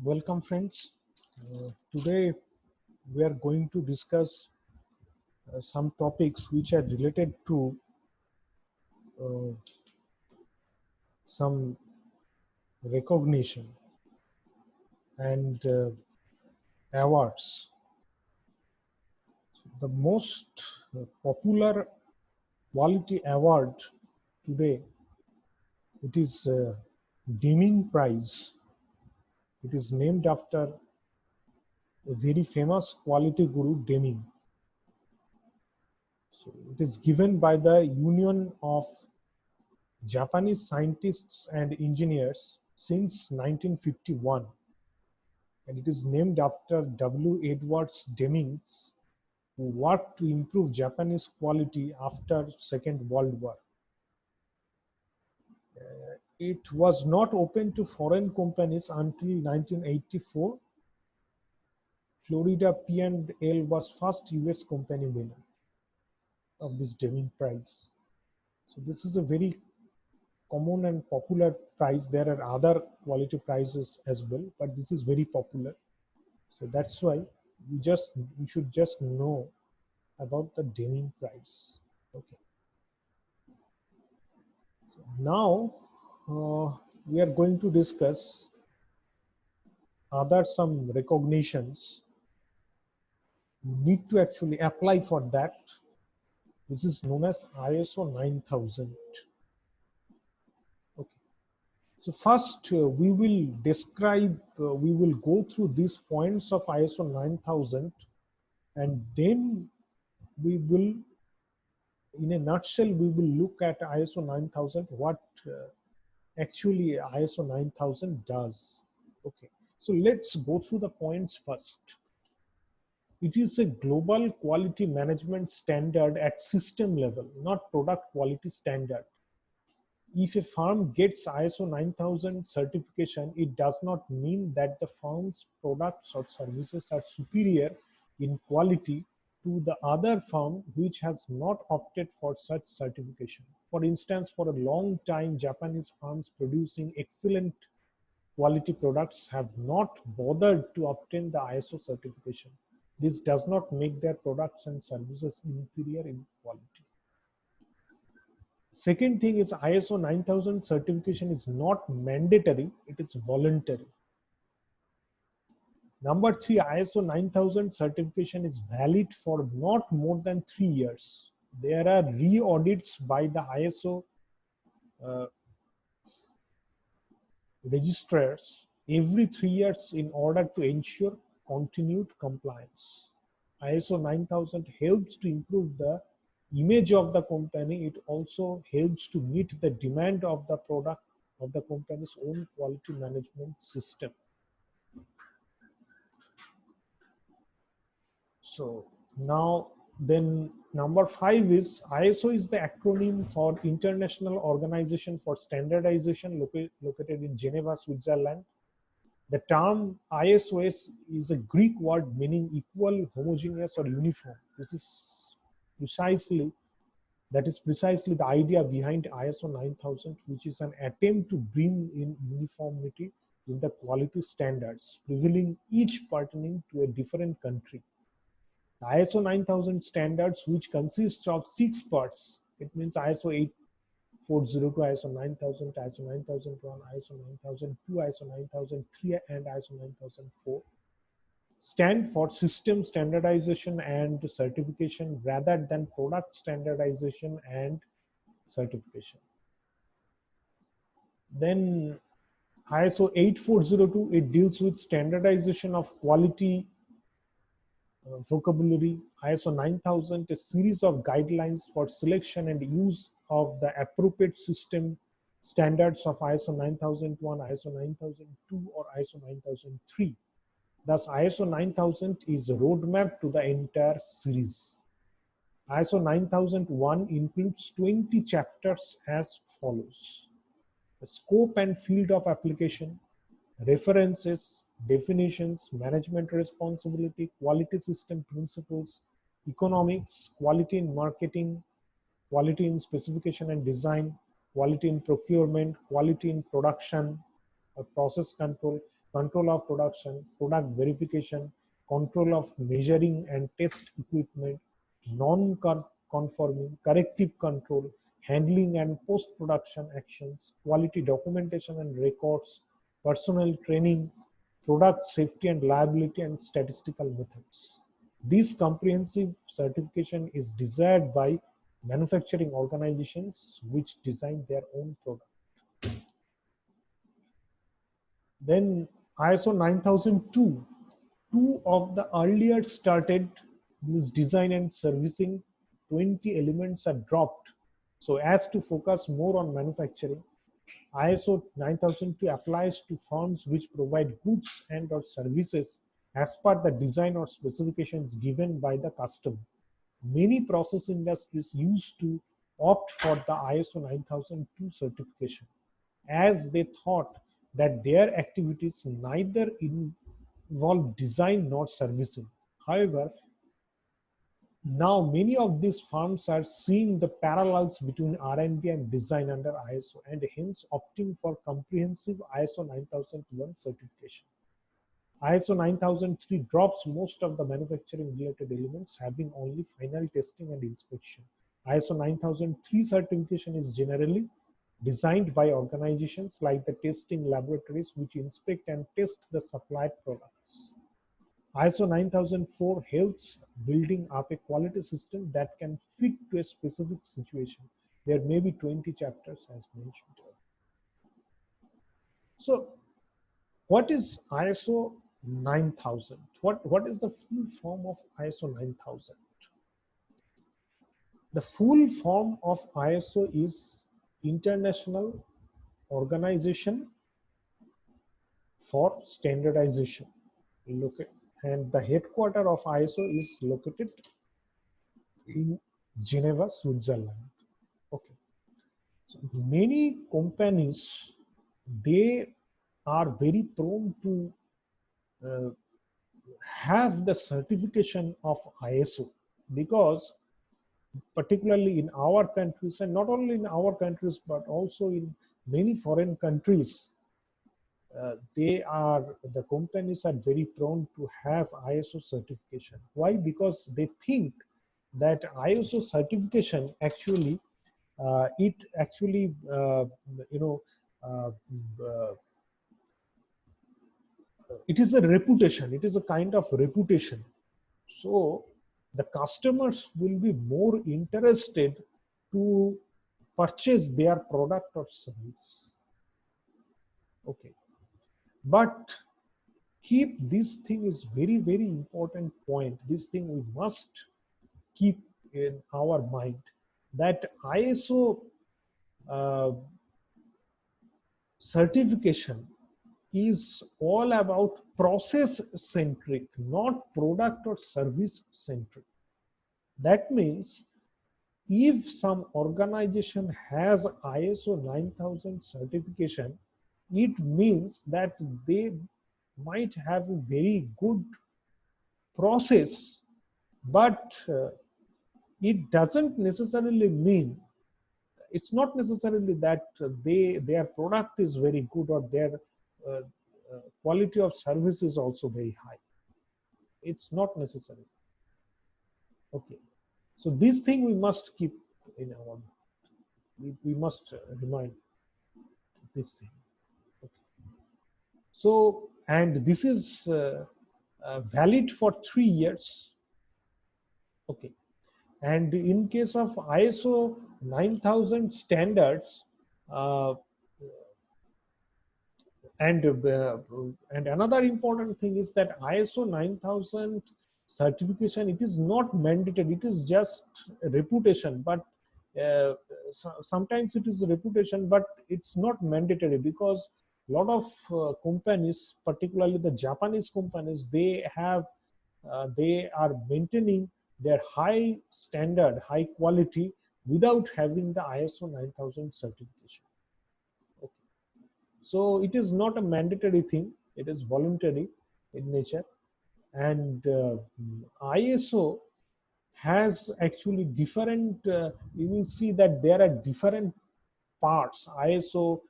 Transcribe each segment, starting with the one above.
Welcome, friends. Today we are going to discuss some topics which are related to uh, some recognition and awards. The most popular quality award today, it is Deming Prize. It is named after a very famous quality guru, Deming. So it is given by the Union of Japanese Scientists and Engineers since 1951, and it is named after W. Edwards Deming, who worked to improve Japanese quality after Second World War. It was not open to foreign companies until 1984. Florida P&L was first US company winner of this Deming Prize. So this is a very common and popular prize. There are other quality prizes as well, but this is very popular. So that's why we should just know about the Deming Prize. Okay. So now we are going to discuss other some recognitions. You need to actually apply for that. This is known as ISO 9000. Okay. So first we will describe, we will go through these points of ISO 9000, and then we will, in a nutshell, we will look at ISO 9000, what actually ISO 9000 does. Okay, so let's go through the points first. It is a global quality management standard at system level, not product quality standard. If a firm gets ISO 9000 certification, it does not mean that the firm's products or services are superior in quality to the other firm which has not opted for such certification. For instance, for a long time, Japanese firms producing excellent quality products have not bothered to obtain the ISO certification. This does not make their products and services inferior in quality. Second thing is ISO 9000 certification is not mandatory, it is voluntary. Number three, ISO 9000 certification is valid for not more than 3 years. There are re-audits by the ISO uh, registrars every 3 years in order to ensure continued compliance. ISO 9000 helps to improve the image of the company. It also helps to meet the demand of the product of the company's own quality management system. So now then number 5 is ISO is the acronym for International Organization for Standardization, located in Geneva, Switzerland. The term ISOS is a Greek word meaning equal, homogeneous, or uniform. That is precisely the idea behind ISO 9000, which is an attempt to bring in uniformity in the quality standards prevailing each pertaining to a different country. The ISO 9000 standards, which consists of 6 parts, it means ISO 8402, ISO 9000, ISO 9001, ISO 9002, ISO 9003, and ISO 9004, stand for system standardization and certification rather than product standardization and certification. Then ISO 8402, it deals with standardization of quality vocabulary. ISO 9000, a series of guidelines for selection and use of the appropriate system standards of ISO 9001, ISO 9002, or ISO 9003. Thus, ISO 9000 is a roadmap to the entire series. ISO 9001 includes 20 chapters as follows: the scope and field of application, references, definitions, management responsibility, quality system principles, economics, quality in marketing, quality in specification and design, quality in procurement, quality in production or process control, control of production, product verification, control of measuring and test equipment, non-conforming, corrective control, handling and post-production actions, quality documentation and records, personnel training, product safety and liability, and statistical methods. This comprehensive certification is desired by manufacturing organizations which design their own product. Then ISO 9002, two of the earlier started use design and servicing, 20 elements are dropped. So as to focus more on manufacturing, ISO 9002 applies to firms which provide goods and or services as per the design or specifications given by the customer. Many process industries used to opt for the ISO 9002 certification as they thought that their activities neither involve design nor servicing. However, now many of these firms are seeing the parallels between R&D and design under ISO and hence opting for comprehensive ISO 9001 certification. ISO 9003 drops most of the manufacturing related elements, having only final testing and inspection. ISO 9003 certification is generally designed by organizations like the testing laboratories which inspect and test the supplied products. ISO 9004 helps building up a quality system that can fit to a specific situation. There may be 20 chapters as mentioned. So what is ISO 9000? What is the full form of ISO 9000? The full form of ISO is International Organization for Standardization. And the headquarters of ISO is located in Geneva, Switzerland. Okay. So many companies, they are very prone to uh, have the certification of ISO because particularly in our countries, and not only in our countries but also in many foreign countries, the companies are very prone to have ISO certification. Why? Because they think that ISO certification actually it actually you know uh, uh, it is a reputation. It is a kind of reputation. So the customers will be more interested to purchase their product or service. Okay, but keep this thing is very important point. This thing we must keep in our mind that ISO uh, certification is all about process centric, not product or service centric. That means if some organization has ISO 9000 certification, it means that they might have a very good process, but it doesn't necessarily mean, it's not necessarily that their product is very good or their uh, quality of service is also very high. It's not necessary. Okay, so this thing we must keep in our, we must remind this thing. Okay. So, and this is valid for 3 years. Okay, and in case of ISO 9000 standards, uh, and another important thing is that ISO 9000 certification, it is not mandatory, it is just a reputation, but sometimes it is a reputation, but it's not mandatory because a lot of companies, particularly the Japanese companies, they are maintaining their high standard, high quality without having the ISO 9000 certification. Okay. So it is not a mandatory thing, it is voluntary in nature. And ISO has actually different, you will see that there are different parts. ISO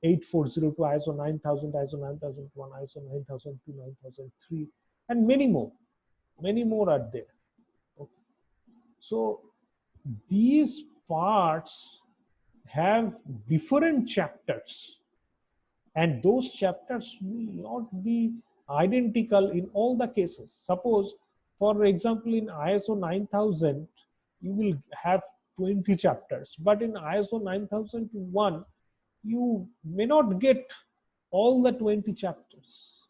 8402, ISO 9000, ISO 9001, ISO 9002, 9003, and many more. Many more are there. Okay. So these parts have different chapters, and those chapters will not be identical in all the cases. Suppose, for example, in ISO 9000, you will have 20 chapters, but in ISO 9001, you may not get all the 20 chapters,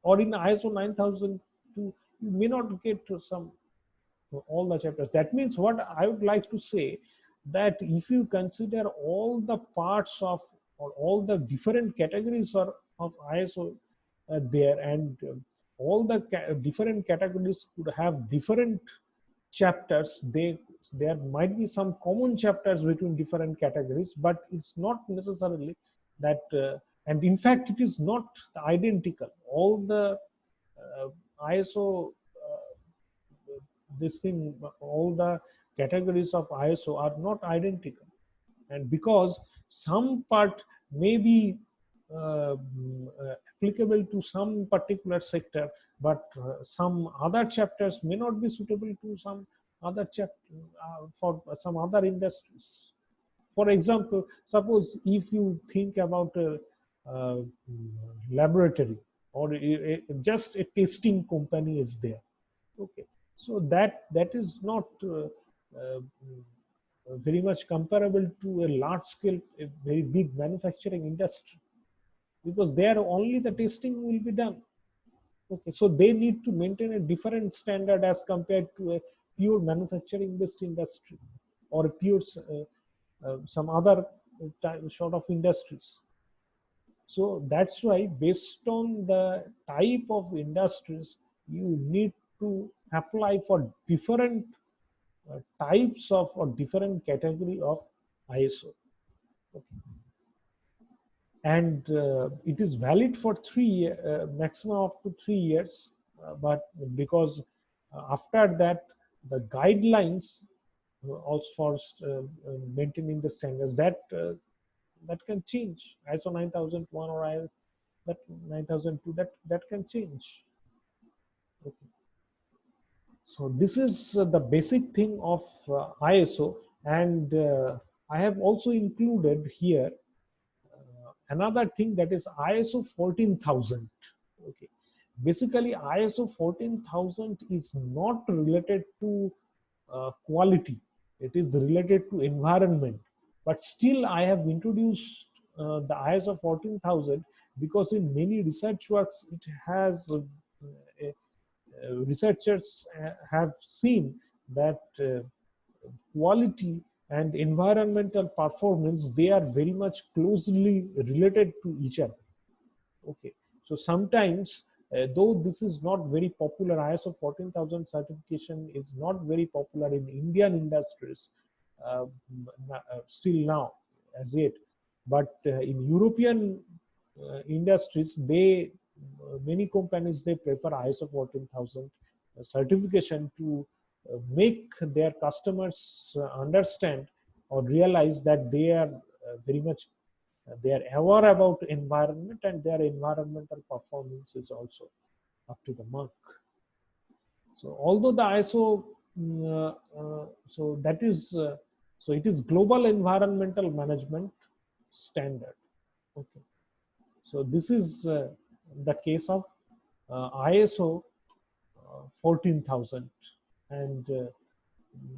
or in ISO 9002, you may not get some all the chapters. That means what I would like to say, that if you consider all the parts of, or all the different categories of ISO there, and all the different categories could have different chapters. There might be some common chapters between different categories, but it's not necessarily that, and in fact it is not identical. All the ISO this thing, all the categories of ISO are not identical, and because some part may be applicable to some particular sector, but some other chapters may not be suitable to some other chapter for some other industries. For example, suppose if you think about a laboratory, or just a testing company is there. Okay, so that is not very much comparable to a large scale, a very big manufacturing industry, because there only the testing will be done. Okay, so they need to maintain a different standard as compared to a pure manufacturing based industry, or a pure some other sort of industries. So that's why, based on the type of industries, you need to apply for different types of, or different category of ISO. Okay. And it is valid for maximum up to 3 years, but because after that the guidelines also for maintaining the standards, that can change. ISO 9001 or that 9002, that can change. Okay. So this is the basic thing of ISO, and I have also included here another thing, that is ISO 14000. Okay, basically ISO 14000 is not related to quality; it is related to environment. But still, I have introduced the ISO 14000 because in many research works it has. Researchers have seen that quality and environmental performance, they are very much closely related to each other. Okay, so sometimes though this is not very popular, ISO 14000 certification is not very popular in Indian industries still now as yet, but in European industries, they many companies, they prefer ISO 14000 certification to make their customers understand or realize that they are very much they are aware about environment, and their environmental performance is also up to the mark. So although the ISO, so that is, so it is global environmental management standard. Okay, so this is the case of ISO 14000, and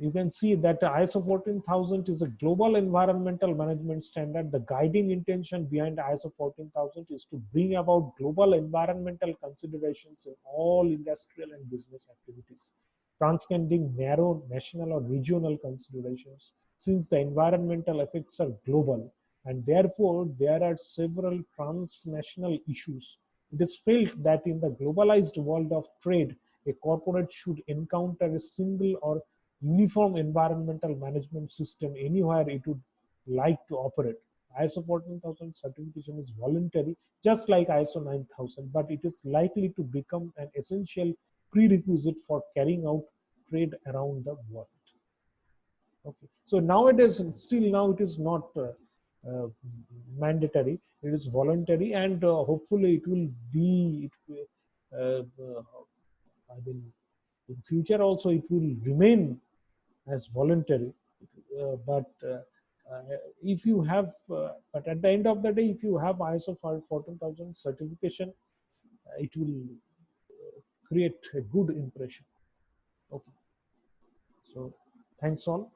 you can see that ISO 14000 is a global environmental management standard. The guiding intention behind ISO 14000 is to bring about global environmental considerations in all industrial and business activities, transcending narrow national or regional considerations, since the environmental effects are global and therefore there are several transnational issues. It is felt that in the globalized world of trade, a corporate should encounter a single or uniform environmental management system anywhere it would like to operate. ISO 14000 certification is voluntary, just like ISO 9000, but it is likely to become an essential prerequisite for carrying out trade around the world. Okay, so nowadays, still now, it is not uh, mandatory. It is voluntary, and hopefully it will be. I mean, in future also it will remain as voluntary. But if you have, but at the end of the day, if you have ISO 14000 certification, it will create a good impression. Okay, so thanks all.